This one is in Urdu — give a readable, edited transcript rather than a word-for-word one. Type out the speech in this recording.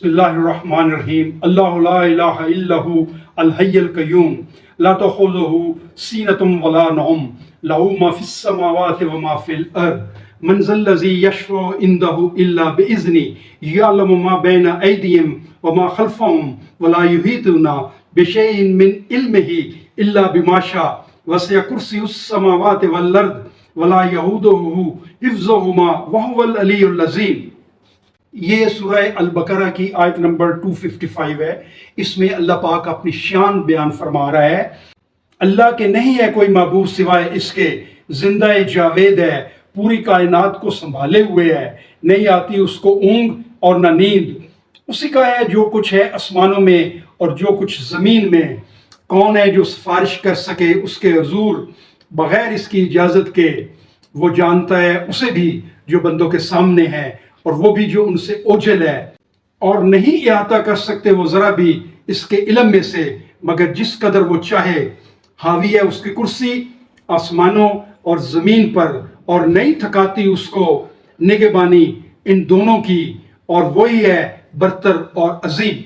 بسم اللہ الرحمن الرحیم اللہ لا الہ الا هو الحی القیوم لا تأخذہ سینۃ ولا نوم لہ ما فی السماوات وما فی الارض من ذا الذی یشفع عندہ الا بإذنہ یعلم ما بین ایدیہم وما خلفہم ولا یحیطون بشیء من علمہ الا بما شاء وسع کرسی السماوات والارض ولا یؤودہ حفظہما وہو العلی العظیم۔ یہ سورہ البقرہ کی آیت نمبر 255 ہے۔ اس میں اللہ پاک اپنی شان بیان فرما رہا ہے۔ اللہ کے نہیں ہے کوئی معبود سوائے اس کے، زندہ جاوید ہے، پوری کائنات کو سنبھالے ہوئے ہے، نہیں آتی اس کو اونگ اور نہ نیند۔ اسی کا ہے جو کچھ ہے آسمانوں میں اور جو کچھ زمین میں۔ کون ہے جو سفارش کر سکے اس کے حضور بغیر اس کی اجازت کے؟ وہ جانتا ہے اسے بھی جو بندوں کے سامنے ہے اور وہ بھی جو ان سے اوجھل ہے، اور نہیں احاطہ کر سکتے وہ ذرا بھی اس کے علم میں سے مگر جس قدر وہ چاہے۔ حاوی ہے اس کی کرسی آسمانوں اور زمین پر، اور نہیں تھکاتی اس کو نگہبانی ان دونوں کی، اور وہی ہے برتر اور عظیم۔